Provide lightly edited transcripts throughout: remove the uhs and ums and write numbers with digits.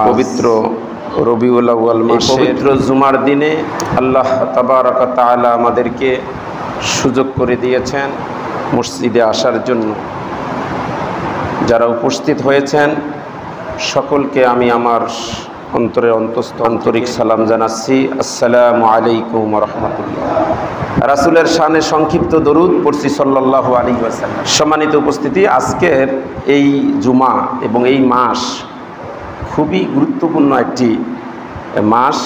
পবিত্র রবিউল আউয়াল মাসের পবিত্র জুমার দিনে আল্লাহ তাবারক ওয়া তাআলা আমাদেরকে সুযোগ করে দিয়েছেন মসজিদে আসার জন্য। যারা উপস্থিত হয়েছেন সকলকে আমি আমার অন্তরের অন্তস্থ আন্তরিক সালাম জানাচ্ছি। আসসালামু আলাইকুম ওয়া রাহমাতুল্লাহ। রাসূলের শানে সংক্ষিপ্ত দরুদ পড়ছি সাল্লাল্লাহু আলাইহি ওয়াসাল্লাম। সম্মানিত উপস্থিতি, আজকের এই জুমা এবং এই মাস খুবই গুরুত্বপূর্ণ একটি মাস,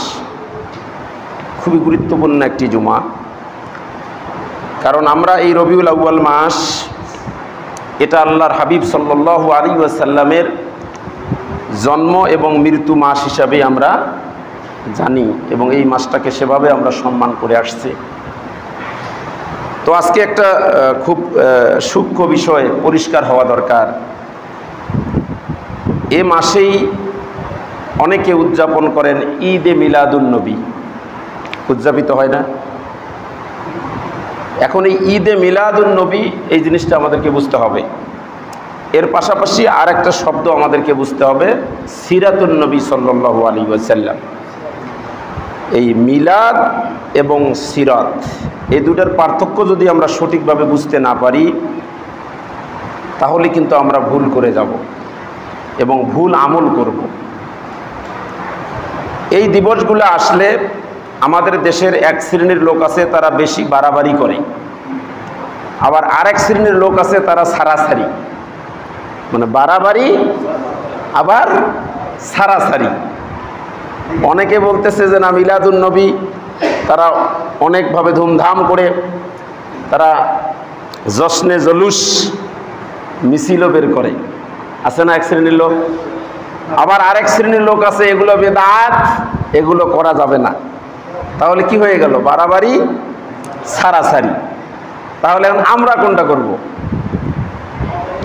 খুবই গুরুত্বপূর্ণ একটি জুমা। কারণ আমরা এই রবিউল আউয়াল মাস, এটা আল্লাহর হাবিব সাল্লাল্লাহু আলাইহি ওয়াসাল্লামের জন্ম এবং মৃত্যু মাস হিসাবে আমরা জানি এবং এই মাসটাকে সেভাবে আমরা সম্মান করে আসছি। তো আজকে একটা খুব সূক্ষ্ম বিষয় পরিষ্কার হওয়া দরকার। এ মাসেই অনেকে উদযাপন করেন ঈদে মিলাদুন নবী, উদযাপিত হয় না? এখন এই ঈদে মিলাদুন নবী এই জিনিসটা আমাদেরকে বুঝতে হবে। এর পাশাপাশি আর একটা শব্দ আমাদেরকে বুঝতে হবে, সিরাতুন নবী সাল্লাল্লাহু আলাইহি ওয়াসাল্লাম। এই মিলাদ এবং সিরাত, এই দুটার পার্থক্য যদি আমরা সঠিকভাবে বুঝতে না পারি তাহলে কিন্তু আমরা ভুল করে যাব এবং ভুল আমল করব। এই দিবসগুলো আসলে আমাদের দেশের এক শ্রেণীর লোক আছে, তারা বেশি বাড়াবাড়ি করে, আবার আরেক শ্রেণীর লোক আছে তারা সারাসারি, মানে বাড়াবাড়ি আবার সারাসারি। অনেকে বলতেছে যে না, মিলাদুন নবী তারা অনেকভাবে ধুমধাম করে তারা জশ্নে জলুস মিছিলও বের করে, আছে না এক শ্রেণীর লোক। আবার আরেক শ্রেণীর লোক আছে এগুলো বেদাত, এগুলো করা যাবে না। তাহলে কি হয়ে গেল? বাড়াবাড়ি সারাসারি। তাহলে এখন আমরা কোনটা করব?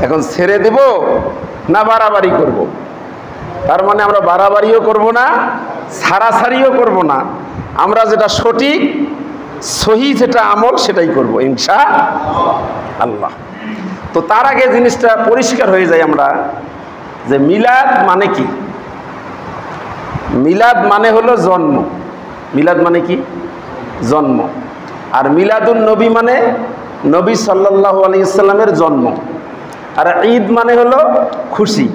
এখন ছেড়ে দেব না বাড়াবাড়ি করব? তার মানে আমরা বাড়াবাড়িও করব না, সারাসারিও করব না। আমরা যেটা সঠিক সহি যেটা আমল সেটাই করব ইনশাআল্লাহ। তো তার আগে জিনিসটা পরিষ্কার হয়ে যায় আমরা যে মিলাদ মানে কি। মিলাদ মানে হলো জন্ম। মিলাদ মানে কি? জন্ম। আর মিলাদুন নবী মানে নবী সাল্লাল্লাহু আলাইহি ওয়াসাল্লামের জন্ম। আর ঈদ মানে হলো খুশি।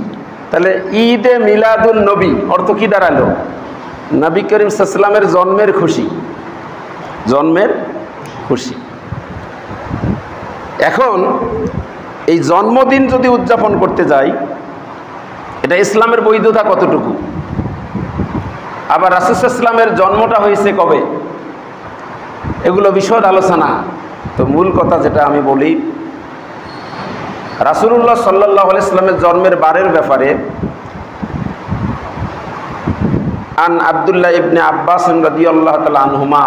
তাহলে ঈদে মিলাদুন নবী অর্থ কি দাঁড়ালো? নবী করিম সাল্লাল্লাহু আলাইহি ওয়াসাল্লামের জন্মের খুশি, জন্মের খুশি। এখন এই জন্মদিন যদি উদযাপন করতে যাই, এটা ইসলামের বৈধতা কতটুকু? আবার রাসূল সাল্লাল্লাহু আলাইহি ওয়াসাল্লামের জন্মটা হয়েছে কবে, এগুলো বিশদ আলোচনা। তো মূল কথা যেটা আমি বলি, রাসূলুল্লাহ সাল্লাল্লাহু আলাইহি ওয়াসাল্লামের জন্মের বারের ব্যাপারে আন আব্দুল্লাহ ইবনে আব্বাস রাদিয়াল্লাহু তাআলা আনহুমা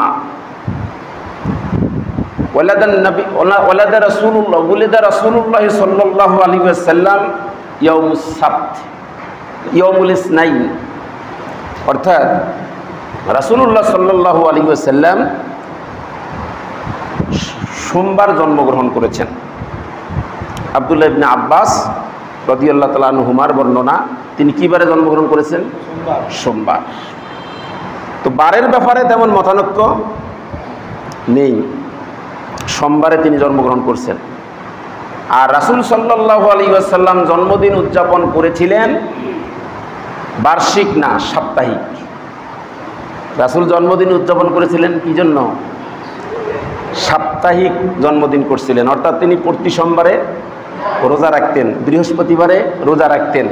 ওয়ালাদা রাসূলুল্লাহ সাল্লাল্লাহু আলাইহি ওয়াসাল্লাম ইয়াউমুস সাbt ইয়াউমুল ইসনাইন, অর্থাৎ রাসূলুল্লাহ সাল্লাল্লাহু আলাইহি ওয়াসাল্লাম সোমবার জন্মগ্রহণ করেছেন। আব্দুল্লাহ ইবনে আব্বাস রাদিয়াল্লাহু তাআলা আনহুমার বর্ণনা, তিনি কি বারে জন্মগ্রহণ করেছেন? সোমবার। তো বারের ব্যাপারে তেমন মতানৈক্য নেই, সোমবারে তিনি জন্মগ্রহণ করছেন। আর রাসূল সাল্লাল্লাহু আলাইহি ওয়াসাল্লাম জন্মদিন উদযাপন করেছিলেন বার্ষিক না, সাপ্তাহিক। রাসূল জন্মদিন উদযাপন করেছিলেন কি জন্য? সাপ্তাহিক জন্মদিন করছিলেন, অর্থাৎ তিনি প্রতি সোমবারে রোজা রাখতেন, বৃহস্পতিবারে রোজা রাখতেন।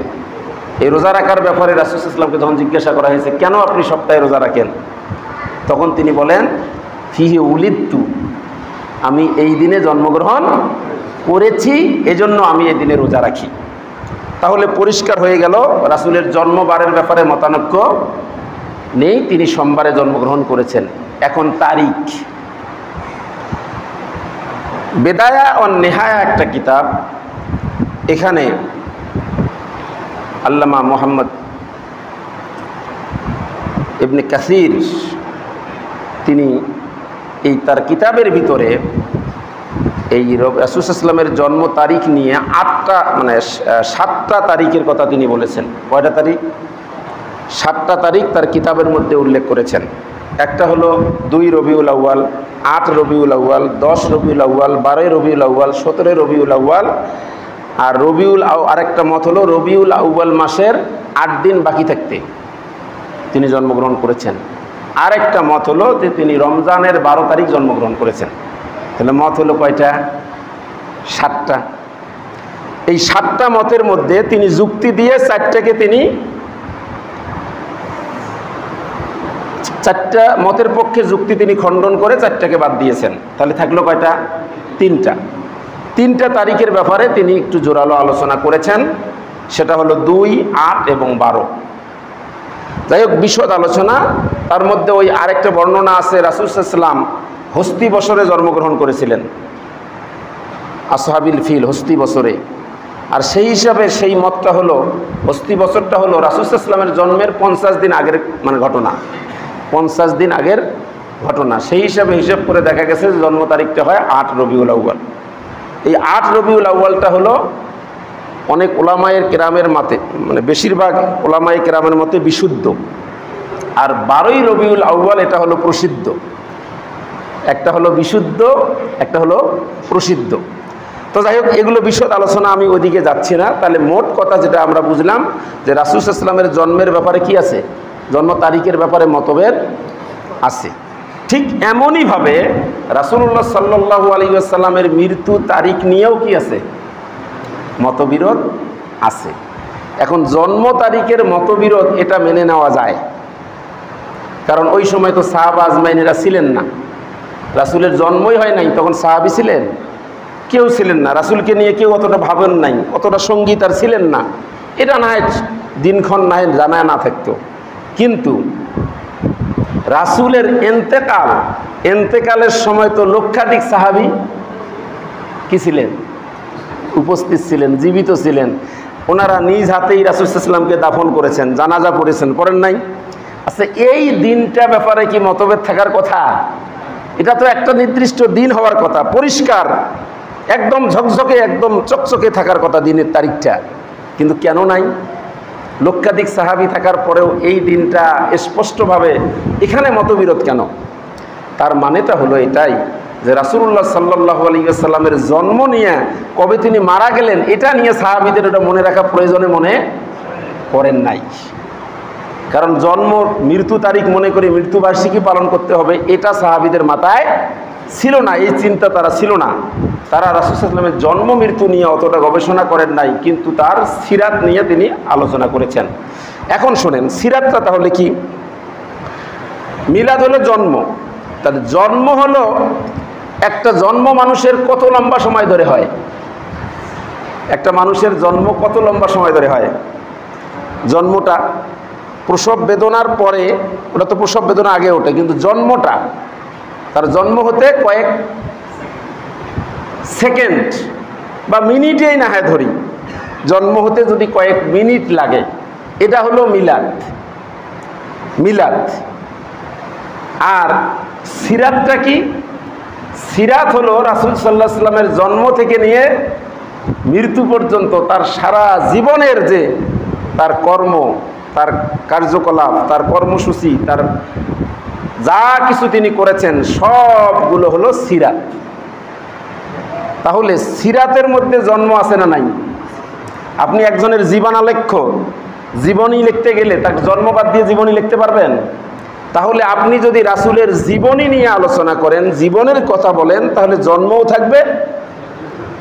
এই রোজা রাখার ব্যাপারে রাসূল সাল্লাল্লাহু আলাইহি ওয়াসাল্লামকে যখন জিজ্ঞাসা করা হয়েছে কেন আপনি সপ্তাহে রোজা রাখেন, তখন তিনি বলেন ফিহি উলিদতু, আমি এই দিনে জন্মগ্রহণ করেছি, এজন্য আমি এই দিনে রোজা রাখি। তাহলে পরিষ্কার হয়ে গেল রাসূলের জন্মবারের ব্যাপারে মতানৈক্য নেই, তিনি সোমবারে জন্মগ্রহণ করেছেন। এখন তারিখ, বেদায়া ও নেহায়া একটা কিতাব, এখানে আল্লামা মুহাম্মদ ইবনে কাসির তিনি এই তার কিতাবের ভিতরে এই রাসূল সাল্লাল্লাহু আলাইহি ওয়াসাল্লামের জন্ম তারিখ নিয়ে 7টা তারিখের কথা তিনি বলেছেন। কয়টা তারিখ? 7টা তারিখ তার কিতাবের মধ্যে উল্লেখ করেছেন। একটা হলো 2 রবিউল আউয়াল, 8 রবিউল আউয়াল, 10 রবিউল আউয়াল, 12 রবিউল আউয়াল, 17 রবিউল আউয়াল। আর আরেকটা মত হলো রবিউল আউয়াল মাসের 8 দিন বাকি থাকতে তিনি জন্মগ্রহণ করেছেন। আরেকটা মত হলো যে তিনি রমজানের 12 তারিখ জন্মগ্রহণ করেছেন। তাহলে মত হলো কয়টা? 7টা। এই 7টা মতের মধ্যে তিনি যুক্তি দিয়ে 4টাকে তিনি 4টা মতের পক্ষে যুক্তি তিনি খণ্ডন করে 4টাকে বাদ দিয়েছেন। তাহলে থাকলো কয়টা? 3টা তারিখের ব্যাপারে তিনি একটু জোরালো আলোচনা করেছেন। সেটা হলো 2, 8 এবং 12। যাই হোক, বিশদ আলোচনা। তার মধ্যে ওই আরেকটা বর্ণনা আছে, রাসূল সাল্লাল্লাহু আলাইহি ওয়াসাল্লাম হস্তি বছরে জন্মগ্রহণ করেছিলেন, আসহাবিল ফিল, হস্তি বছরে। আর সেই হিসাবে সেই মতটা হলো, হস্তি বছরটা হলো রাসূল সাল্লাল্লাহু আলাইহি ওয়াসাল্লামের জন্মের 50 দিন আগের ঘটনা, 50 দিন আগের ঘটনা। সেই হিসাবে হিসাব করে দেখা গেছে যে জন্ম তারিখটা হয় 8 রবিউল আউয়াল। এই 8 রবিউল আউয়ালটা হলো অনেক ওলামায়ে কেরামের মতে, বেশিরভাগ ওলামায়ে কেরামের মতে বিশুদ্ধ। আর 12 রবিউল আউয়াল এটা হলো প্রসিদ্ধ। একটা হলো বিশুদ্ধ, একটা হলো প্রসিদ্ধ। তো যাই হোক, এগুলো বিশদ আলোচনা, আমি ওইদিকে যাচ্ছি না। তাহলে মোট কথা যেটা আমরা বুঝলাম যে রাসূল সাল্লাল্লাহু আলাইহি ওয়াসাল্লামের জন্মের ব্যাপারে কি আছে? জন্ম তারিখের ব্যাপারে মতভেদ আছে। ঠিক এমনইভাবে রাসূলুল্লাহ সাল্লাল্লাহু আলাইহি ওয়াসাল্লামের মৃত্যু তারিখ নিয়েও কি আছে? মতবিরোধ আছে। এখন জন্ম তারিখের মতবিরোধ এটা মেনে নেওয়া যায়, কারণ ওই সময় তো সাহাবা আজমাইনেরা ছিলেন না, রাসূলের জন্মই হয় নাই, তখন সাহাবী ছিলেন? কেউ ছিলেন না। রাসূলকে নিয়ে কেউ অতটা ভাবেন নাই, অতটা সঙ্গীত আর ছিলেন না। এটা না হয় দিনক্ষণ না হয় জানা না থাকতো, কিন্তু রাসূলের এন্তেকালের সময় তো লক্ষাধিক সাহাবী কি ছিলেন? উপস্থিত ছিলেন, জীবিত ছিলেন। ওনারা নিজ হাতেই রাসূল সাল্লাল্লাহু আলাইহি ওয়াসাল্লামকে দাফন করেছেন, জানাজা পড়েছেন, পড়েন নাই? আচ্ছা, এই দিনটা ব্যাপারে কি মতভেদ থাকার কথা? এটা তো একটা নির্দিষ্ট দিন হওয়ার কথা, পরিষ্কার, একদম ঝকঝকে, একদম চকচকে থাকার কথা দিনের তারিখটা, কিন্তু কেন নাই? লক্ষাধিক সাহাবী থাকার পরেও এই দিনটা স্পষ্টভাবে এখানে মতবিরোধ কেন? তার মানেটা হলো এটাই যে রাসূলুল্লাহ সাল্লাল্লাহু আলাইহি ওয়াসাল্লামের জন্ম নিয়ে, কবে তিনি মারা গেলেন এটা নিয়ে সাহাবীদের এটা মনে রাখা প্রয়োজনে মনে করেন নাই। কারণ জন্ম মৃত্যু তারিখ মনে করে মৃত্যুবার্ষিকী পালন করতে হবে, এটা সাহাবীদের মাথায় ছিল না, এই চিন্তা তারা ছিল না। তারা রাসূল সাল্লাল্লাহু আলাইহি ওয়াসাল্লামের জন্ম মৃত্যু নিয়ে অতটা গবেষণা করেন নাই, কিন্তু তার সিরাত নিয়ে তিনি আলোচনা করেছেন। এখন শোনেন, সিরাতটা তাহলে কি? মিলাদ হলো জন্ম। তাহলে জন্ম হলো, একটা জন্ম মানুষের কত লম্বা সময় ধরে হয়? একটা মানুষের জন্ম কত লম্বা সময় ধরে হয়? জন্মটা প্রসব বেদনার পরে, ওটা তো প্রসব বেদনা আগে ওঠে, কিন্তু জন্মটা, তার জন্ম হতে কয়েক সেকেন্ড বা মিনিটেই না হয় ধরি, জন্ম হতে যদি কয়েক মিনিট লাগে, এটা হলো মিলাদ। আর সিরাতটা কি? সিরাত হলো রাসূল সাল্লাল্লাহু আলাইহি ওয়াসাল্লামের জন্ম থেকে নিয়ে মৃত্যু পর্যন্ত তার সারা জীবনের যে তার কর্ম, তার কার্যকলাপ, তার কর্মসূচি, তার যা কিছু তিনি করেছেন সবগুলো হলো সিরাত। তাহলে সিরাতের মধ্যে জন্ম আছে না নাই? আপনি একজনের জীবনালেখ্য, জীবনী লিখতে গেলে তার জন্ম বাদ দিয়ে জীবনী লিখতে পারবেন? তাহলে আপনি যদি রাসূলের জীবনী নিয়ে আলোচনা করেন, জীবনের কথা বলেন, তাহলে জন্মও থাকবে,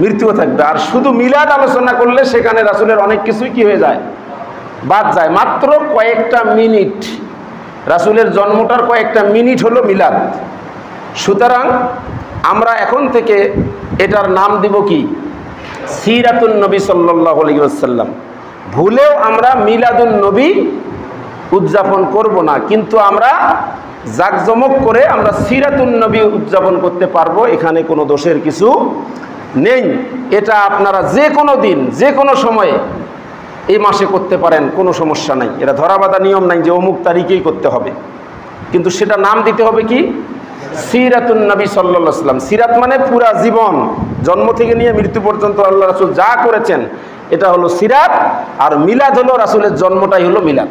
মৃত্যুও থাকবে। আর শুধু মিলাদ আলোচনা করলে সেখানে রাসূলের অনেক কিছুই কি হয়ে যায়? বাদ যায়। মাত্র কয়েকটা মিনিট, রাসূলের জন্মটার কয়েকটা মিনিট হলো মিলাদ। সুতরাং আমরা এখন থেকে এটার নাম দিব কি? সিরাতুন নবী সাল্লাল্লাহু আলাইহি ওয়াসাল্লাম। ভুলেও আমরা মিলাদুন নবী উদযাপন করব না, কিন্তু আমরা জাকজমক করে আমরা সিরাতুন নবী উদযাপন করতে পারবো, এখানে কোনো দোষের কিছু নেই। এটা আপনারা যে কোনো দিন, যে কোনো সময়ে এই মাসে করতে পারেন, কোনো সমস্যা নাই। এটা ধরাবাঁধা নিয়ম নাই যে অমুক তারিখেই করতে হবে, কিন্তু সেটা নাম দিতে হবে কি? সিরাতুন নবী সাল্লাল্লাহু আলাইহি ওয়াসাল্লাম। সিরাত মানে পুরা জীবন, জন্ম থেকে নিয়ে মৃত্যু পর্যন্ত আল্লাহ রাসূল যা করেছেন এটা হলো সিরাত। আর মিলাদ হলো রাসূলের জন্মটাই হলো মিলাদ।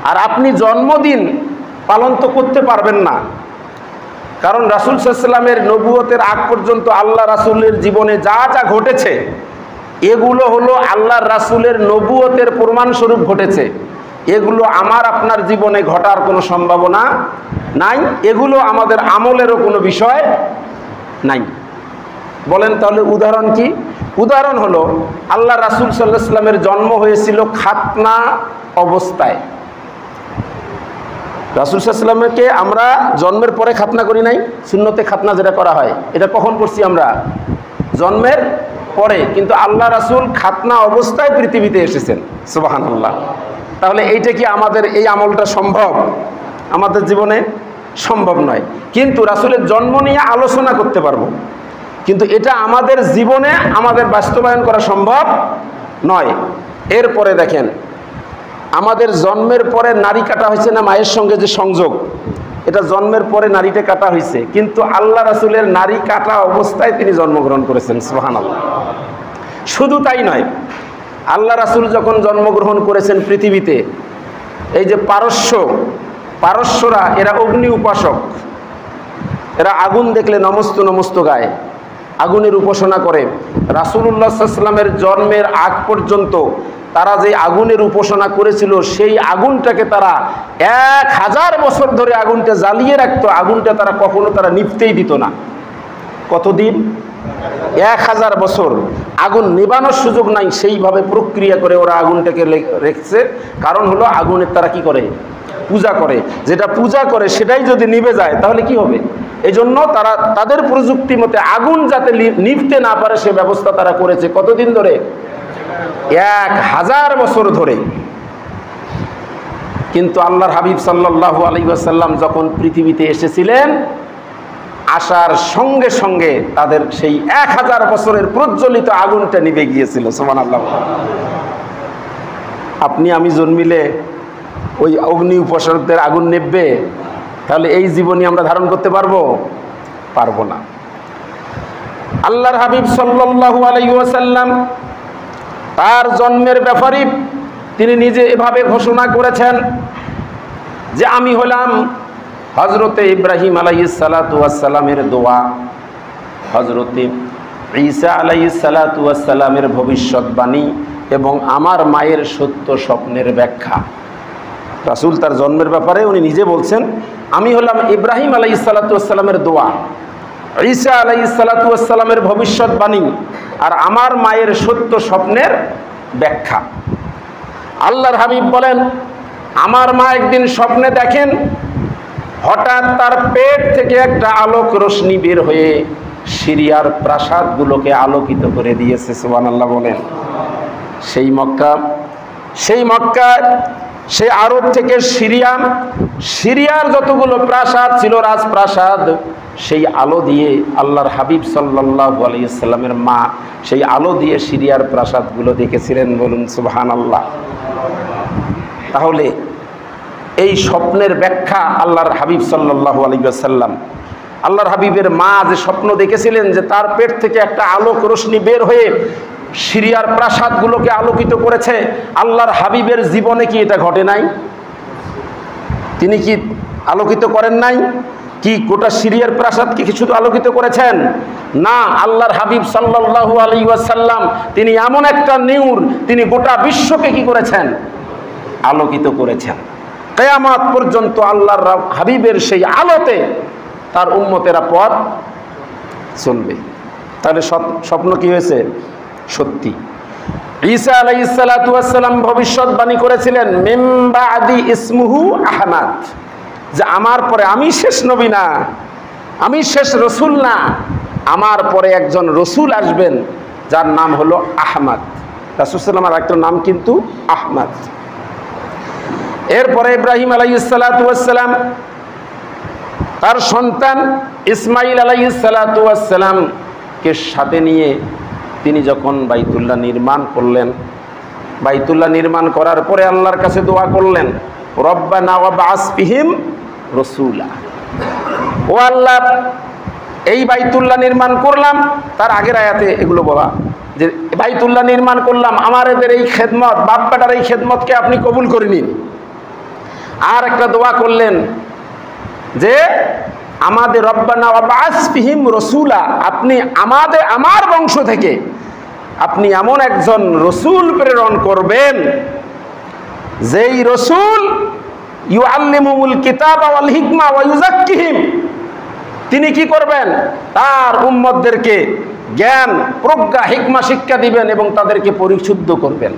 আর আপনি জন্মদিন পালন তো করতে পারবেন না, কারণ রাসূল সাল্লাল্লাহু আলাইহি ওয়াসাল্লামের নবুয়তের আগ পর্যন্ত আল্লাহ রাসূলের জীবনে যা যা ঘটেছে এগুলো হলো আল্লাহর রাসূলের নবুয়তের প্রমাণস্বরূপ ঘটেছে। এগুলো আমার আপনার জীবনে ঘটার কোনো সম্ভাবনা নাই, এগুলো আমাদের আমলেরও কোনো বিষয় নাই। বলেন তাহলে উদাহরণ কি? উদাহরণ হলো আল্লাহ রাসূল সাল্লাল্লাহু আলাইহি ওয়াসাল্লামের জন্ম হয়েছিল খাতনা অবস্থায়। রাসূল সাল্লাল্লাহু আলাইহি ওয়াসাল্লামকে আমরা জন্মের পরে খাতনা করি নাই, সুন্নতে খাতনা যেটা করা হয় এটা কখন করছি আমরা? জন্মের পরে। কিন্তু আল্লাহ রাসূল খাতনা অবস্থায় পৃথিবীতে এসেছেন, সুবহানাল্লাহ। তাহলে এইটা কি আমাদের এই আমলটা সম্ভব? আমাদের জীবনে সম্ভব নয়। কিন্তু রাসূলের জন্ম নিয়ে আলোচনা করতে পারবো, কিন্তু এটা আমাদের জীবনে আমাদের বাস্তবায়ন করা সম্ভব নয়। এরপরে দেখেন, আমাদের জন্মের পরে নারী কাটা হয়েছে না, মায়ের সঙ্গে যে সংযোগ, এটা জন্মের পরে নারীটা কাটা হয়েছে, কিন্তু আল্লাহ রাসূলের নারী কাটা অবস্থায় তিনি জন্মগ্রহণ করেছেন, সুবহানাল্লাহ। শুধু তাই নয়, আল্লাহ রাসূল যখন জন্মগ্রহণ করেছেন পৃথিবীতে, এই যে পারস্যরা এরা অগ্নি উপাসক, এরা আগুন দেখলে নমস্ত নমস্ত গায়, আগুনের উপাসনা করে। রাসূলুল্লাহ সাল্লাল্লাহু আলাইহি ওয়াসাল্লামের জন্মের আগ পর্যন্ত তারা যে আগুনের উপাসনা করেছিল, সেই আগুনটাকে তারা 1000 বছর ধরে আগুনটা জ্বালিয়ে রাখতো, আগুনটা তারা কখনো তারা নিভতেই দিত না। কতদিন? 1000 বছর আগুন নেবানোর সুযোগ নাই, সেইভাবে প্রক্রিয়া করে ওরা আগুনটাকে রেখেছে। কারণ হলো আগুনের তারা কি করে? পূজা করে। যেটা পূজা করে সেটাই যদি নিভে যায় তাহলে কি হবে? এই জন্য তারা তাদের প্রযুক্তি মতে আগুন যাতে নিভতে না পারে সে ব্যবস্থা তারা করেছে। কতদিন ধরে? 1000 বছর ধরে। কিন্তু আল্লাহর হাবিব সাল্লাল্লাহু আলাইহি ওয়াসাল্লাম যখন পৃথিবীতে এসেছিলেন, আসার সঙ্গে সঙ্গে তাদের সেই 1000 বছরের প্রজ্বলিত আগুনটা নিভে গিয়েছিল, সুবহানাল্লাহ। আপনি আমি জন্মিলে ওই অগ্নি উপাসকদের আগুন নেভবে? তাহলে এই জীবনী আমরা ধারণ করতে পারবো? পারবো না। আল্লাহর হাবিব সাল্লাল্লাহু আলাইহি ওয়াসাল্লাম তার জন্মের ব্যাপারে তিনি নিজে এভাবে ঘোষণা করেছেন যে আমি হলাম হযরতে ইব্রাহিম আলাইহিস সালাতু ওয়াস সালামের দোয়া, হযরতে ঈসা আলাইহিস সালাতু ওয়াস সালামের ভবিষ্যৎবাণী এবং আমার মায়ের সত্য স্বপ্নের ব্যাখ্যা। রাসূল তার জন্মের ব্যাপারে উনি নিজে বলছেন, আমি হলাম ইব্রাহিম আলাইহিস সালাতু ওয়াস সালামের দোয়া, ঈসা আলাইহিস সালাতু ওয়াস সালামের ভবিষ্যৎবাণী আর আমার মায়ের সত্য স্বপ্নের ব্যাখ্যা। আল্লাহর হাবিব বলেন, আমার মা একদিন স্বপ্নে দেখেন হঠাৎ তার পেট থেকে একটা আলোক রশ্মি বের হয়ে সিরিয়ার প্রাসাদগুলোকে আলোকিত করে দিয়েছে, সুবহানাল্লাহ বলেন। সেই মক্কা, সেই আরব থেকে সিরিয়ার যতগুলো প্রাসাদ ছিল, রাজপ্রাসাদ, সেই আলো দিয়ে আল্লাহর হাবিব সাল্লাল্লাহু আলাইহি ওয়াসাল্লামের মা সেই আলো দিয়ে সিরিয়ার প্রাসাদগুলো দেখেছিলেন, বলুন সুবহানাল্লাহ। তাহলে এই স্বপ্নের ব্যাখ্যা আল্লাহর হাবিব সাল্লাল্লাহু আলাইহি ওয়াসাল্লাম, আল্লাহর হাবিবের মা যে স্বপ্ন দেখেছিলেন যে তার পেট থেকে একটা আলোক রশ্মি বের হয়ে সিরিয়ার প্রাসাদগুলোকে আলোকিত করেছে, আল্লাহর হাবিবের জীবনে কি এটা ঘটে নাই? তিনি কি আলোকিত করেন নাই? কি গোটা সিরিয়ার প্রাসাদকে কি শুধু আলোকিত করেছেন? না, আল্লাহর হাবিব সাল্লাল্লাহু আলাইহি ওয়াসাল্লাম তিনি এমন একটা নূর, তিনি গোটা বিশ্বকে কি করেছেন? আলোকিত করেছেন। কিয়ামত পর্যন্ত আল্লাহর হাবিবের সেই আলোতে তার উম্মতেরা পথ চলবে। তাহলে স্বপ্ন কি হয়েছে? সত্যি। ঈসা আলাইহিস সালাতু ওয়াস সালাম ভবিষ্যৎবাণী করেছিলেন, মিন বাদি ইসমুহু আহমদ, যে আমার পরে আমি শেষ নবী না, আমি শেষ রসুল না, আমার পরে একজন রসুল আসবেন যার নাম হলো আহমদ। রাসূল সাল্লাল্লাহু আলাইহি ওয়াসাল্লামের একটা নাম কিন্তু আহমদ। এরপরে ইব্রাহিম আলাইহিস সালাতু ওয়াস সালাম তার সন্তান ইসমাইল আলাইহিস সালাতু ওয়াস সালাম কে সাথে নিয়ে তিনি যখন বাইতুল্লাহ নির্মাণ করলেন, বাইতুল্লাহ নির্মাণ করার পরে আল্লাহর কাছে দোয়া করলেন, রব্বানা ওয়াবআস ফিহিম রাসূলা, ও আল্লাহ এই বাইতুল্লাহ নির্মাণ করলাম, তার আগের আয়াতে এগুলো বলা যে বাইতুল্লাহ নির্মাণ করলাম, আমাদের এই খেদমত, বাপ বেটার এই খেদমতকে আপনি কবুল করে নিন। আর একটা দোয়া করলেন যে আমাদের রব্বানা ওয়াবাস ফিহিম রসুলা, আপনি আমার বংশ থেকে আপনি এমন একজন রসুল প্রেরণ করবেন যেই রসুল ইউআল্লিমুল কিতাবা ওয়াল হিকমা ওয়া ইউযাক্কিহিম, তিনি কি করবেন, তার উম্মতদেরকে জ্ঞান প্রজ্ঞা হিকমা শিক্ষা দিবেন এবং তাদেরকে পরিশুদ্ধ করবেন।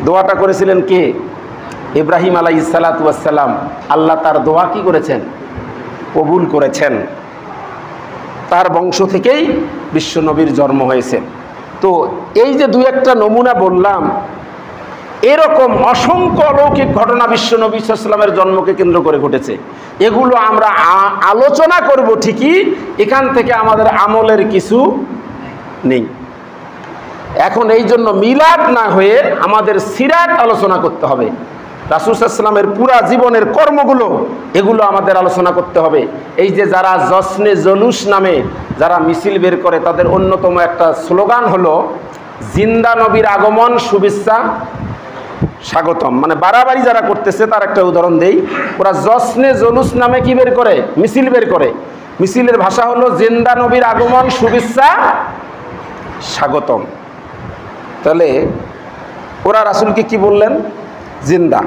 দোয়াটা করেছিলেন কে? ইব্রাহিম আলাইহিস সালাতু ওয়াস সালাম। আল্লাহ তার দোয়া কি করেছেন? কবুল করেছেন। তার বংশ থেকেই বিশ্ব নবীর জন্ম হয়েছে। তো এই যে দুই একটা নমুনা বললাম, এরকম অসংখ্য অলৌকিক ঘটনা বিশ্ব নবী সাল্লাল্লাহু আলাইহি ওয়াসাল্লামের জন্মকে কেন্দ্র করে ঘটেছে। এগুলো আমরা আলোচনা করব ঠিকই, এখান থেকে আমাদের আমলের কিছু নেই। এখন এই জন্য মিলাদ না হয়ে আমাদের সিরাত আলোচনা করতে হবে। রাসূল সাল্লাল্লাহু আলাইহি ওয়াসাল্লামের পুরা জীবনের কর্মগুলো, এগুলো আমাদের আলোচনা করতে হবে। এই যে যারা জশ্নে জলুস নামে যারা মিছিল বের করে, তাদের অন্যতম একটা স্লোগান হলো জিন্দা নবীর আগমন শুভেচ্ছা স্বাগতম। মানে বাড়াবাড়ি যারা করতেছে তার একটা উদাহরণ দেই। ওরা জশ্নে জলুস নামে কি বের করে? মিছিল বের করে। মিছিলের ভাষা হলো জিন্দা নবীর আগমন শুভেচ্ছা স্বাগতম। তাহলে ওরা রাসূলকে কি বললেন? জিন্দা।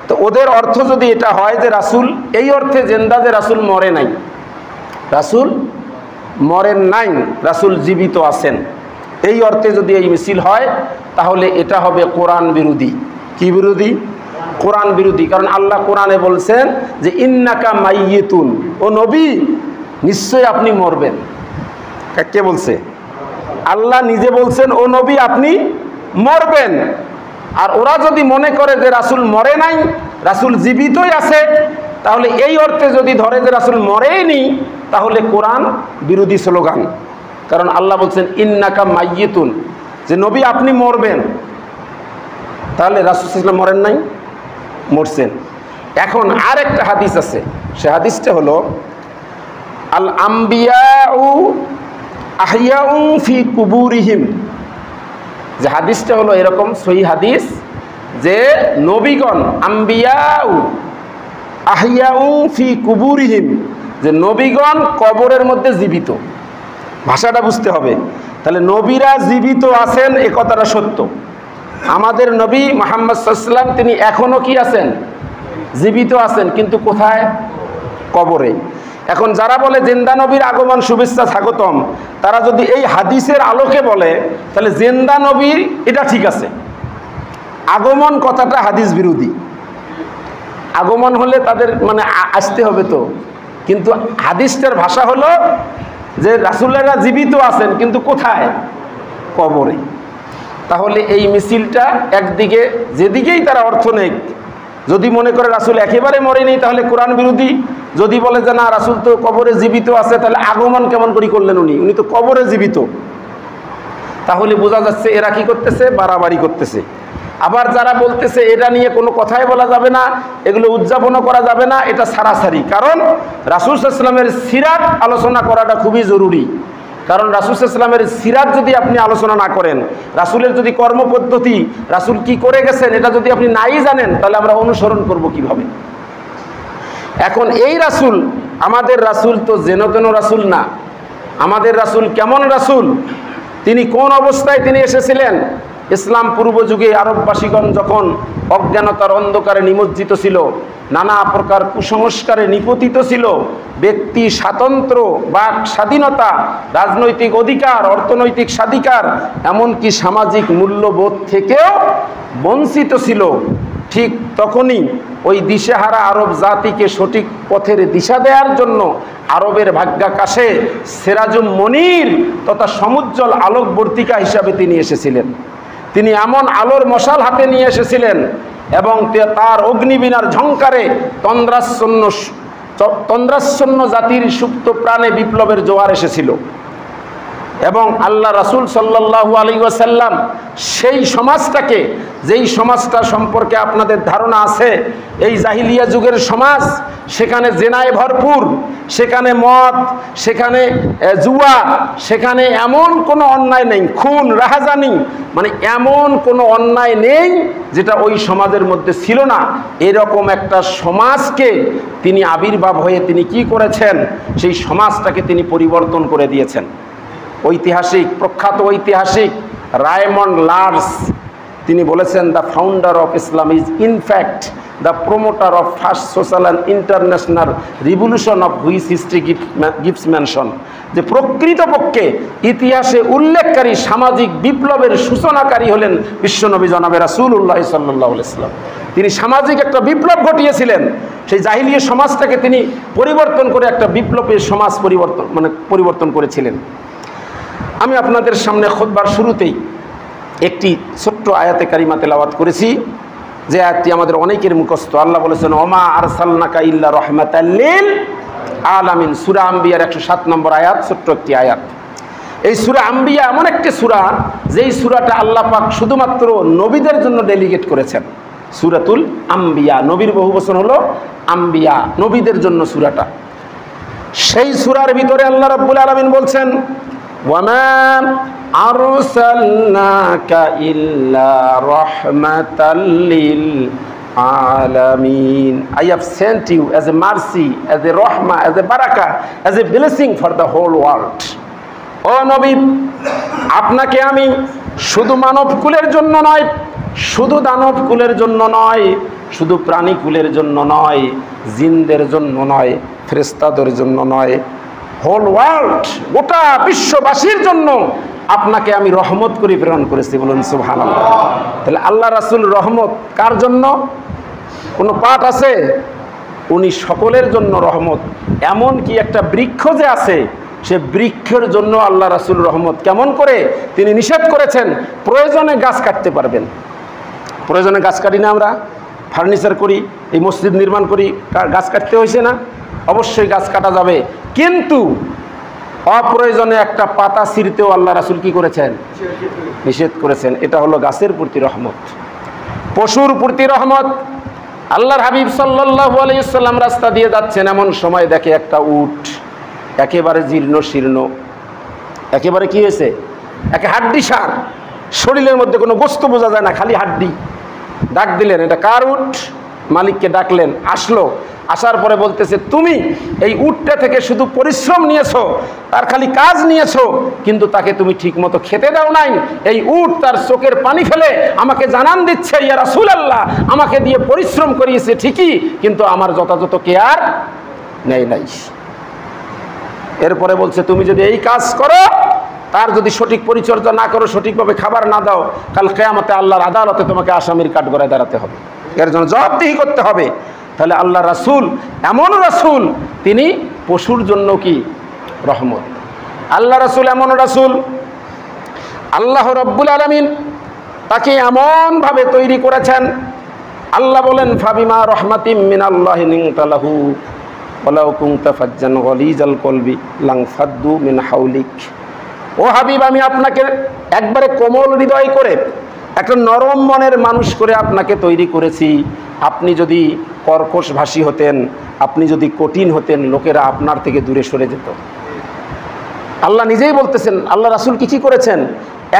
তো ওদের অর্থ যদি এটা হয় যে রাসূল এই অর্থে জিন্দা যে রাসূল মরে নাই, রাসূল মরেন নাই, রাসূল জীবিত আছেন, এই অর্থে যদি এই মিছিল হয় তাহলে এটা হবে কোরআন বিরোধী। কি বিরোধী? কোরআন বিরোধী। কারণ আল্লাহ কোরআনে বলছেন যে ইন্নাকা মাইয়িতুন, ও নবী নিশ্চয়ই আপনি মরবেন। কে বলছে? আল্লাহ নিজে বলছেন ও নবী আপনি মরবেন। আর ওরা যদি মনে করে যে রাসূল মরে নাই, রাসূল জীবিতই আছে, তাহলে এই অর্থে যদি ধরে যে রাসূল মরেইনি, তাহলে কোরআন বিরোধী স্লোগান। কারণ আল্লাহ বলছেন ইন্নাকা মাইয়িতুন, যে নবী আপনি মরবেন। তাহলে রাসূল সাল্লাল্লাহু আলাইহি ওয়াসাল্লাম মরেন নাই? মরছেন। এখন আর একটা হাদিস আছে, সে হাদিসটা হলো আল আম্বিয়াউ আহইয়াউ ফি কুবুরিহিম। যে হাদিসটা হলো এরকম সহি হাদিস যে নবীগণ আম্বিয়াউ আহইয়াউ ফি কুবুরিহিম, যে নবীগণ কবরের মধ্যে জীবিত। ভাষাটা বুঝতে হবে। তাহলে নবীরা জীবিত আছেন, এ কথাটা সত্য। আমাদের নবী মুহাম্মদ সাল্লাল্লাহু আলাইহি ওয়াসাল্লাম তিনি এখনো কি আছেন? জীবিত আছেন, কিন্তু কোথায়? কবরে। এখন যারা বলে জিন্দা নবীর আগমন শুভেচ্ছা স্বাগতম, তারা যদি এই হাদিসের আলোকে বলে তাহলে জিন্দা নবী এটা ঠিক আছে, আগমন কথাটা হাদিস বিরোধী। আগমন হলে তাদের মানে আসতে হবে তো, কিন্তু হাদিসটার ভাষা হলো যে রাসূলরা জীবিত আছেন, কিন্তু কোথায়? কবরে। তাহলে এই মিছিলটা একদিকে যেদিকেই তারা অর্থ নেই, যদি মনে করে রাসূল একেবারে মরেনি তাহলে কোরআন বিরোধী, যদি বলে যে না রাসূল তো কবরে জীবিত আছে, তাহলে আগমন কেমন করে করলেন উনি তো কবরে জীবিত। তাহলে বোঝা যাচ্ছে এরা কি করতেছে? বাড়াবাড়ি করতেছে। আবার যারা বলতেছে এটা নিয়ে কোনো কথাই বলা যাবে না, এগুলো উদযাপনও করা যাবে না, এটা সারাসারি। কারণ রাসূল সাল্লাল্লাহু আলাইহি ওয়াসাল্লামের সিরাত আলোচনা করাটা খুবই জরুরি। কারণ রাসূল সাল্লাল্লাহু আলাইহি ওয়াসাল্লামের সিরাত যদি আপনি আলোচনা না করেন, রাসূলের যদি কর্মপদ্ধতি, রাসূল কি করে গেছেন এটা যদি আপনি নাই জানেন, তাহলে আমরা অনুসরণ করব কিভাবে? এখন এই রাসূল, আমাদের রাসূল তো যেন তেন রাসূল না। আমাদের রাসূল কেমন রাসূল? তিনি কোন অবস্থায় তিনি এসেছিলেন? ইসলাম পূর্ব যুগে আরববাসীগণ যখন অজ্ঞানতার অন্ধকারে নিমজ্জিত ছিল, নানা প্রকার কুসংস্কারে নিপতিত ছিল, ব্যক্তি স্বাতন্ত্র্য, বাক স্বাধীনতা, রাজনৈতিক অধিকার, অর্থনৈতিক স্বাধিকার, এমনকি সামাজিক মূল্যবোধ থেকেও বঞ্চিত ছিল, ঠিক তখনই ওই দিশেহারা আরব জাতিকে সঠিক পথের দিশা দেওয়ার জন্য আরবের ভাগ্যাকাশে সিরাজুম মনির তথা সমুজ্জ্বল আলোকবর্তিকা হিসাবে তিনি এসেছিলেন। তিনি এমন আলোর মশাল হাতে নিয়ে এসেছিলেন এবং তার অগ্নিবীণার ঝংকারে তন্দ্রাচ্ছন্ন জাতির সুপ্ত প্রাণে বিপ্লবের জোয়ার এসেছিল। এবং আল্লাহ রাসূল সাল্লাল্লাহু আলাইহি ওয়াসাল্লাম সেই সমাজটাকে, যেই সমাজটা সম্পর্কে আপনাদের ধারণা আছে, এই জাহিলিয়া যুগের সমাজ, সেখানে জেনায় ভরপুর, সেখানে মদ, সেখানে জুয়া, সেখানে এমন কোনো অন্যায় নেই, খুন রাহাজানি, মানে এমন কোনো অন্যায় নেই যেটা ওই সমাজের মধ্যে ছিল না। এরকম একটা সমাজকে তিনি আবির্ভাব হয়ে তিনি কি করেছেন, সেই সমাজটাকে তিনি পরিবর্তন করে দিয়েছেন। ঐতিহাসিক, প্রখ্যাত ঐতিহাসিক রায়মন্ড লার্স তিনি বলেছেন, the founder of Islam is in fact the promoter of first social and international revolution of which history gives mention, যে প্রকৃতপক্ষে ইতিহাসে উল্লেখকারী সামাজিক বিপ্লবের সূচনাকারী হলেন বিশ্বনবী জনাবে রাসূলুল্লাহ সাল্লাল্লাহু আলাইহি ওয়াসাল্লাম। তিনি সামাজিক একটা বিপ্লব ঘটিয়েছিলেন, সেই জাহিলিয়া সমাজটাকে তিনি পরিবর্তন করে একটা বিপ্লবের সমাজ পরিবর্তন করেছিলেন। আমি আপনাদের সামনে খুতবার শুরুতেই একটি ছোট্ট আয়াতে কারিমা তেলাওয়াত করেছি, যে আয়াতটি আমাদের অনেকের মুখস্থ। আল্লাহ বলেছেন, ওমা আরসালনাকা ইল্লা রাহমাতাল লিল আলামিন, সূরা আম্বিয়ার 107 নম্বর আয়াত, ছোট্ট একটি আয়াত। এই সূরা আম্বিয়া এমন একটি সূরা, যেই সূরাটা আল্লাহ পাক শুধুমাত্র নবীদের জন্য ডেলিগেট করেছেন। সূরাতুল আম্বিয়া, নবীর বহুবচন হলো আম্বিয়া, নবীদের জন্য সূরাটা। সেই সূরার ভিতরে আল্লাহ রাব্বুল আলামিন বলছেন, ওয়ামা আরসালনাকা ইল্লা রাহমাতাল লিল আলামিন, I have sent you as a mercy, as a rahmah, as a barakah, as a blessing for the whole world. ও নবী, আপনাকে আমি শুধু মানব কুলের জন্য নয়, শুধু দানব কুলের জন্য নয়, শুধু প্রাণী কুলের জন্য নয়, জিনদের জন্য নয়, ফেরেশতাদের জন্য নয়, হোল ওয়ার্ল্ড, গোটা বিশ্ববাসীর জন্য আপনাকে আমি রহমত করে প্রেরণ করেছি। বলুন সুবহানাল্লাহ। তাহলে আল্লাহ রাসূল রহমত কার জন্য? কোনো পাঠ আছে? উনি সকলের জন্য রহমত। এমন কি একটা বৃক্ষ যে আছে, সে বৃক্ষের জন্য আল্লাহ রাসূল রহমত। কেমন করে? তিনি নিষেধ করেছেন, প্রয়োজনে গাছ কাটতে পারবেন। প্রয়োজনে গাছ কাটি না আমরা? ফার্নিচার করি, এই মসজিদ নির্মাণ করি, গাছ কাটতে হয়েছে না? অবশ্যই গাছ কাটা যাবে, কিন্তু অপ্রয়োজনে একটা পাতা ছিঁড়তেও আল্লাহ রাসূল কি করেছেন? নিষেধ করেছেন। এটা হলো গাছের প্রতি রহমত। পশুর প্রতি রহমত। আল্লাহর হাবিব সাল্লাল্লাহু আলাইহি ওয়াসাল্লাম রাস্তা দিয়ে যাচ্ছেন, এমন সময় দেখে একটা উট একেবারে জীর্ণ শীর্ণ, একেবারে কি হয়েছে, একে হাড্ডি সার, শরীরের মধ্যে কোনো বস্তু বোঝা যায় না, খালি হাড্ডি। ডাক দিলেন, এটা কার উট? মালিককে ডাকলেন, আসলো। আসার পরে বলতেছে, তুমি এই উটটা থেকে শুধু পরিশ্রম নিয়েছো, তার খালি কাজ নিয়েছো, কিন্তু তাকে তুমি ঠিক মতো খেতে দাও নাই। এই উট তার চোখের পানি ফেলে আমাকে জানান দিচ্ছে, ইয়া রাসূলুল্লাহ, আমাকে দিয়ে পরিশ্রম করিয়েছে ঠিকই, কিন্তু আমার যথাযথ কেয়ার নেই নাই। এরপরে বলছে, তুমি যদি এই কাজ করো, তার যদি সঠিক পরিচর্যা না করো, সঠিকভাবে খাবার না দাও, কাল কিয়ামতে আল্লাহর আদালতে তোমাকে আসামির কাঠগড়ায় দাঁড়াতে হবে, এর জন্য জবাবদিহি করতে হবে। তাহলে আল্লাহ রাসূল এমন রাসূল, তিনি পশুর জন্য কি রহমত। আল্লাহ রাসূল এমন রাসূল, আল্লাহ রাব্বুল আলামিন তাকে এমনভাবে তৈরি করেছেন। আল্লাহ বলেন, ফাবিমা রহমাতিম মিনাল্লাহি লিনতা লাহু ওয়ালাউ কুনতা ফাজ্জান গলিজাল কলবি লানফাদ্দু মিন হাওলিক। ও হাবিব, আমি আপনাকে একবারে কোমল হৃদয় করে, একটা নরম মনের মানুষ করে আপনাকে তৈরি করেছি। আপনি যদি কর্কশভাষী হতেন, আপনি যদি কঠিন হতেন, লোকেরা আপনার থেকে দূরে সরে যেত। আল্লাহ নিজেই বলতেছেন, আল্লাহ রাসূল কি করেছেন?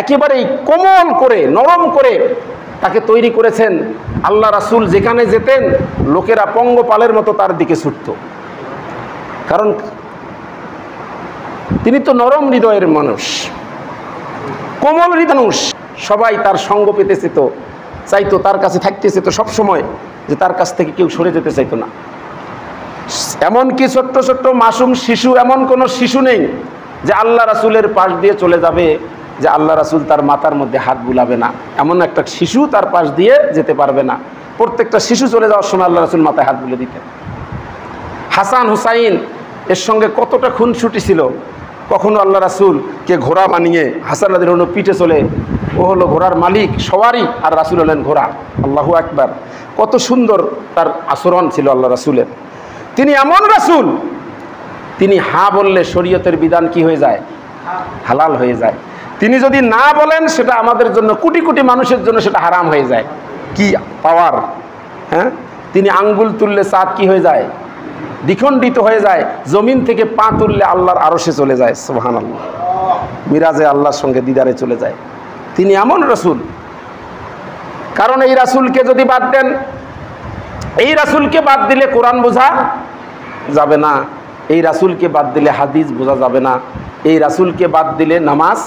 একেবারেই কোমল করে, নরম করে তাকে তৈরি করেছেন। আল্লাহ রাসূল যেখানে যেতেন, লোকেরা পঙ্গপালের মতো তার দিকে ছুটত, কারণ তিনি তো নরম হৃদয়ের মানুষ, কোমল হৃদয় মানুষ। সবাই তার সঙ্গ পেতেছে, তো চাইতো, তার কাছে থাকতেছে তো সবসময়, যে তার কাছ থেকে কেউ সরে যেতে চাইতো না। এমনকি ছোট্ট ছোট্ট মাসুম শিশু, এমন কোনো শিশু নেই যে আল্লাহ রাসূলের পাশ দিয়ে চলে যাবে, যে আল্লাহ রাসূল তার মাথার মধ্যে হাত বুলাবে না, এমন একটা শিশু তার পাশ দিয়ে যেতে পারবে না। প্রত্যেকটা শিশু চলে যাওয়ার সময় আল্লাহ রাসূল মাথায় হাত বুলে দিতেন। হাসান হুসাইন এর সঙ্গে কতটা খুনসুটি ছিল। কখনো আল্লাহ রাসূলকে ঘোড়া বানিয়ে হাসান রাদিয়াল্লাহু পিঠে চলে, ও হলো ঘোড়ার মালিক, সওয়ারি, আর রাসূল হলেন ঘোড়া। আল্লাহু আকবার, কত সুন্দর তার আচরণ ছিল আল্লাহ রাসূলের। তিনি এমন রাসূল, তিনি হা বললে শরীয়তের বিধান কি হয়ে যায়? হালাল হয়ে যায়। তিনি যদি না বলেন সেটা আমাদের জন্য, কোটি কোটি মানুষের জন্য সেটা হারাম হয়ে যায়। কি পাওয়ার! হ্যাঁ, তিনি আঙ্গুল তুললে চাঁদ কি হয়ে যায়? দ্বিখণ্ডিত হয়ে যায়। জমিন থেকে পা তুললে আল্লাহর আরশে চলে যায়। সুবহানাল্লাহ। মিরাজে আল্লাহর সঙ্গে দিদারে চলে যায়। তিনি এমন রাসূল। কারণ এই রাসূলকে যদি বাদ দেন, এই রাসূলকে বাদ দিলে কোরআন বোঝা যাবে না, এই রাসূলকে বাদ দিলে হাদিস বোঝা যাবে না, এই রাসূলকে বাদ দিলে নামাজ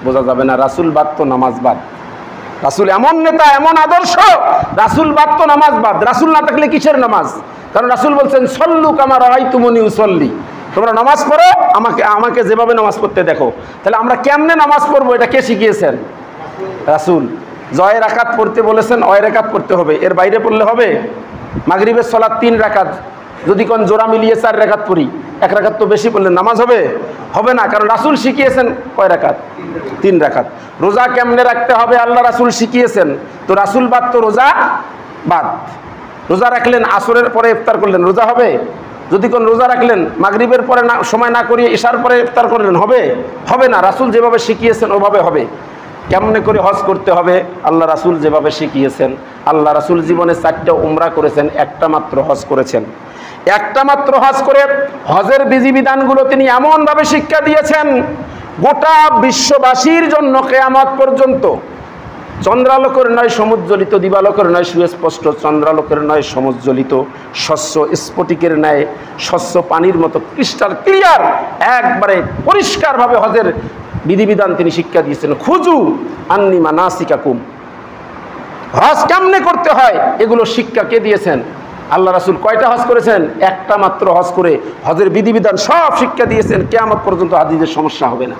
বোঝা যাবে না। রাসূল বাদ তো নামাজ বাদ। রাসূল এমন নেতা, এমন আদর্শ, রাসূল বাদ তো নামাজ বাদ। রাসূল না থাকলে কিসের নামাজ? কারণ রাসূল বলছেন সল্লু কামা রাআইতুমুনি উসাল্লি, তোমরা নামাজ পড়ো আমাকে যেভাবে নামাজ পড়তে দেখো। তাহলে আমরা কেমনে নামাজ পড়বো এটা কে শিখিয়েছেন? রাসূল। জয় রাকাত পড়তে বলেছেন, অয় রাকাত পড়তে হবে, এর বাইরে পড়লে হবে? মাগরিবের সালাত 3 রাকাত, যদি কোন জোড়া মিলিয়ে 4 রাকাত পড়ি, 1 রাকাত তো বেশি পড়লে নামাজ হবে? হবে না। কারণ রাসূল শিখিয়েছেন কয় রাকাত? 3 রাকাত। রোজা কেমনে রাখতে হবে আল্লাহ রাসূল শিখিয়েছেন, তো রাসূল বাদ তো রোজা বাদ। রোজা রাখলেন, আসরের পরে ইফতার করলেন, রোজা হবে? যদি কোন রোজা রাখলেন মাগরিবের পরে না, সময় না করিয়ে ইশার পরে ইফতার করলেন, হবে? হবে না। রাসূল যেভাবে শিখিয়েছেন ওভাবে হবে। কেমনে করে হজ করতে হবে আল্লাহ রাসূল যেভাবে শিখিয়েছেন। আল্লাহ রাসূল জীবনে 4টা উমরা করেছেন, একটা মাত্র হজ করেছেন। একটা মাত্র হজ করে হজের বিধিবিধানগুলো তিনি এমনভাবে শিক্ষা দিয়েছেন গোটা বিশ্ববাসীর জন্য কিয়ামত পর্যন্ত। চন্দ্রালোকের নয় সমুজ্জ্বলিত, দিবালোকের নয় সুস্পষ্ট, চন্দ্রালোকের নয় সমুজ্জ্বলিত, স্বচ্ছ স্ফটিকের ন্যায় স্বচ্ছ পানির মতো ক্রিস্টাল ক্লিয়ার, একবারে পরিষ্কারভাবে হজের বিধিবিধান তিনি শিক্ষা দিয়েছেন। খুজু আন্নি মানাসিকাকুম, হজ কেমনে করতে হয় এগুলো শিক্ষা কে দিয়েছেন? আল্লাহ রাসূল। কয়টা হজ করেছেন? একটা মাত্র হজ করে হজের বিধিবিধান সব শিক্ষা দিয়েছেন। কিয়ামত পর্যন্ত হাজিদের সমস্যা হবে না।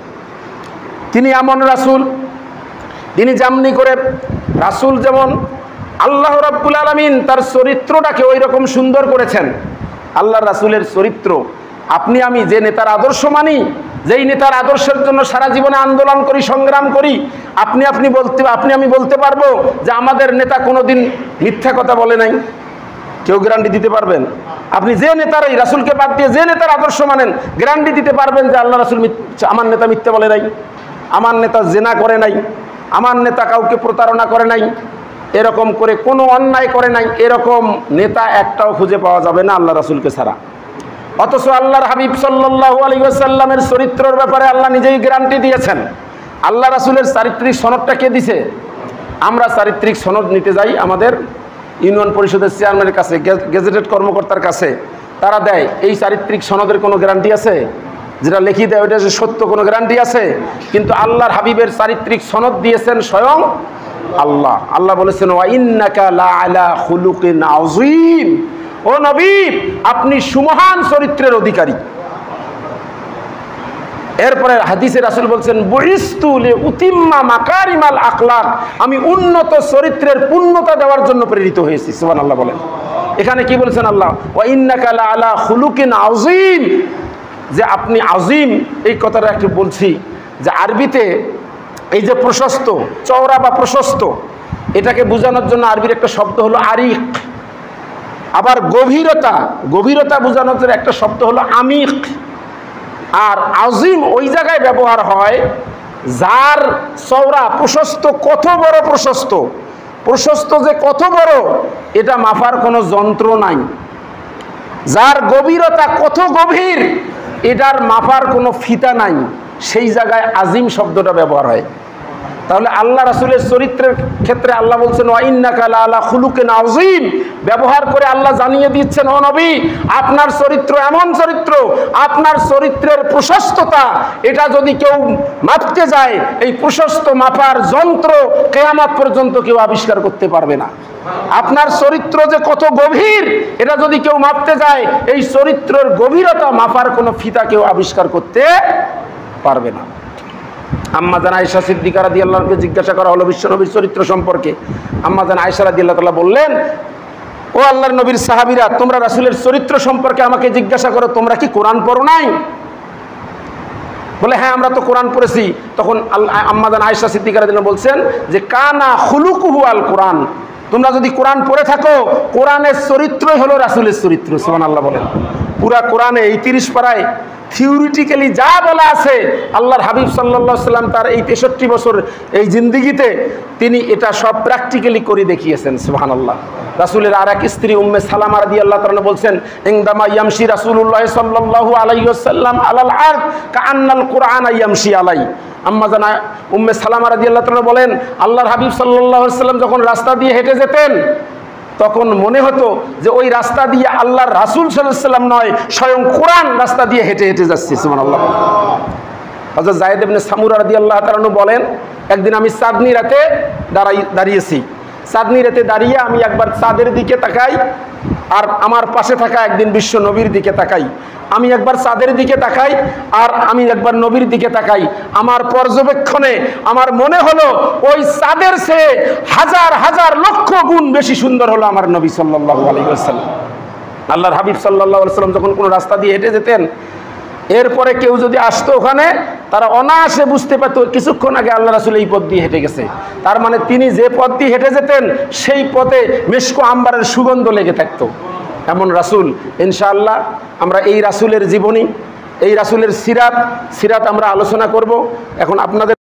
তিনি এমন রাসূল, তিনি যেমনি করে রাসূল যেমন আল্লাহ রাব্বুল আলামিন তার চরিত্রটাকে ওই রকম সুন্দর করেছেন। আল্লাহ রাসূলের চরিত্র, আপনি আমি যে নেতার আদর্শ মানি, যেই নেতার আদর্শের জন্য সারা জীবনে আন্দোলন করি, সংগ্রাম করি, আপনি আমি বলতে পারবো যে আমাদের নেতা কোনোদিন মিথ্যা কথা বলে নাই? কেউ গ্যারান্টি দিতে পারবেন? আপনি যে নেতার, এই রাসূলকে বাদ দিয়ে যে নেতার আদর্শ মানেন, গ্যারান্টি দিতে পারবেন যে আল্লাহ রাসূল আমার নেতা মিথ্যা বলে নাই, আমার নেতা জেনা করে নাই, আমার নেতা কাউকে প্রতারণা করে নাই, এরকম করে কোনো অন্যায় করে নাই, এরকম নেতা একটাও খুঁজে পাওয়া যাবে না আল্লাহ রাসূলকে ছাড়া। অথচ আল্লাহর হাবিব সাল্লাল্লাহু আলাইহি ওয়াসাল্লামের চরিত্রের ব্যাপারে আল্লাহ নিজেই গ্যারান্টি দিয়েছেন। আল্লাহ রাসূলের চারিত্রিক সনদটা কে দিছে? আমরা চারিত্রিক সনদ নিতে যাই আমাদের ইউনিয়ন পরিষদের চেয়ারম্যানের কাছে, গেজেটেড কর্মকর্তার কাছে, তারা দেয়। এই চারিত্রিক সনদের কোনো গ্যারান্টি আছে? যেটা লিখি দেয় ওইটা যে সত্য, কোনো গ্যারান্টি আছে? কিন্তু আল্লাহর হাবিবের চারিত্রিক সনদ দিয়েছেন স্বয়ং আল্লাহ। আল্লাহ বলেছেন ওয়া ইন্নাকা লাআলা খুলুকিন আযীম, ও নবী আপনি সুমহান চরিত্রের অধিকারী। এরপরে হাদিসে রাসূল বলছেন বুইস্তু লিউতিম্মা মাকারিমাল আখলাক, আমি উন্নত চরিত্রের পূর্ণতা দেওয়ার জন্য প্রেরিত হয়েছি। সুবহানাল্লাহ বলেন। এখানে কি বলেছেন আল্লাহ? ওয়া ইন্নাকা লাআলা খুলুকিন আযীম, যে আপনি আজিম, এই কথাটা একটু বলছি যে আরবিতে এই যে প্রশস্ত, চওড়া বা প্রশস্ত, এটাকে বোঝানোর জন্য আরবির একটা শব্দ হলো আরিক। আবার গভীরতা, গভীরতা বোঝানোর জন্য একটা শব্দ হলো আমিক। আর আজিম ওই জায়গায় ব্যবহার হয় যার চওড়া, প্রশস্ত কত বড় প্রশস্ত, প্রশস্ত যে কত বড় এটা মাপার কোনো যন্ত্র নাই। যার গভীরতা কত গভীর এটার মাপার কোনো ফিতা নাই, সেই জায়গায় আজিম শব্দটা ব্যবহার হয়। তাহলে আল্লাহ রাসূলের চরিত্রের ক্ষেত্রে আল্লাহ বলছেন ওয়া ইন্নাকা লাআলা খুলুকিন আযীম, ব্যবহার করে আল্লাহ জানিয়ে দিচ্ছেন ও নবী আপনার চরিত্র এমন চরিত্র, আপনার চরিত্রের প্রশস্ততা এটা যদি কেউ মাপতে যায়, এই প্রশস্ত মাপার যন্ত্র কিয়ামত পর্যন্ত কেউ আবিষ্কার করতে পারবে না। আপনার চরিত্র যে কত গভীর এটা যদি কেউ মাপতে যায়, এই চরিত্রের গভীরতা মাপার কোনো ফিতা কেউ আবিষ্কার করতে পারবে না। আম্মা জান আয়েশা সিদ্দিকা রাদিয়াল্লাহু আনহাকে জিজ্ঞাসা করা হলো বিশ্বনবীর চরিত্র সম্পর্কে। আম্মা জান আয়েশা রাদিয়াল্লাহু তাআলা বললেন, ও আল্লাহর নবীর সাহাবীরা, তোমরা রাসূলের চরিত্র সম্পর্কে আমাকে জিজ্ঞাসা করো, তোমরা কি কোরআন পড়ো নাই? বলে হ্যাঁ আমরা তো কোরআন পড়েছি। তখন আম্মা জান আয়েশা সিদ্দিকা রাদিয়াল্লাহু বলছেন যে কানা খুলুকুহু আল কোরআন, তোমরা যদি কোরআন পড়ে থাকো, কোরআনের চরিত্রই হলো রাসূলের চরিত্র। সুবহানাল্লাহ বলেন। পুরা কোরআনে এই 30 পারায় থিওরিটিক্যালি যা বলা আছে আল্লাহর হাবিব সাল্লাল্লাহু আলাইহি সাল্লাম তার এই 63 বছর এই জিন্দেগিতে তিনি এটা সব প্র্যাকটিক্যালি করে দেখিয়েছেন। সুবহানাল্লাহ। রাসূলের আরেক স্ত্রী উম্মে সালামা রাদিয়াল্লাহু তাআলা বলছেন, ইনদামা ইয়ামশি রাসূলুল্লাহ সাল্লাল্লাহু আলাইহি ওয়াসাল্লাম আলাল আরদ কাআন্নাল কুরআন ইয়ামশি আলাই। আম্মা জানা উম্মে সালামা রাদিয়াল্লাহু তাআলা বলেন, আল্লাহর হাবিব সাল্লাল্লাহু আলাইহি ওয়াসাল্লাম যখন রাস্তা দিয়ে হেঁটে যেতেন তখন মনে হতো যে ওই রাস্তা দিয়ে আল্লাহর রাসূল সাল্লাল্লাহু আলাইহি ওয়াসাল্লাম নয়, স্বয়ং কোরআন রাস্তা দিয়ে হেঁটে হেঁটে যাচ্ছে। সুবহানাল্লাহ। হযরত যায়েদ ইবনে সামুরা রাদিয়াল্লাহু তাআলা বলেন, একদিন আমি চাঁদনি রাতে দাঁড়িয়েছি। চাঁদনি রাতে দাঁড়িয়ে আমি একবার চাঁদের দিকে তাকাই আর আমার পাশে থাকা একদিন বিশ্ব নবীর দিকে তাকাই। আমি একবার চাঁদের দিকে তাকাই আর আমি একবার নবীর দিকে তাকাই। আমার পর্যবেক্ষণে আমার মনে হলো ওই চাঁদের চেয়ে হাজার হাজার লক্ষ গুণ বেশি সুন্দর হলো আমার নবী সাল্লাল্লাহু আলাইহি ওয়াসাল্লাম। আল্লাহর হাবিব সাল্লাল্লাহু আলাইহি ওয়াসাল্লাম যখন কোনো রাস্তা দিয়ে হেঁটে যেতেন, এরপরে কেউ যদি আসতো ওখানে, তারা অনায়াসে বুঝতে পারত কিছুক্ষণ আগে আল্লাহ রাসূল এই পথ দিয়ে হেঁটে গেছে। তার মানে তিনি যে পথ দিয়ে হেঁটে যেতেন সেই পথে মেশকো আম্বারের সুগন্ধ লেগে থাকতো। এমন রাসূল ইনশাআল্লাহ আমরা এই রাসূলের জীবনী, এই রাসূলের সিরাত আমরা আলোচনা করব। এখন আপনাদের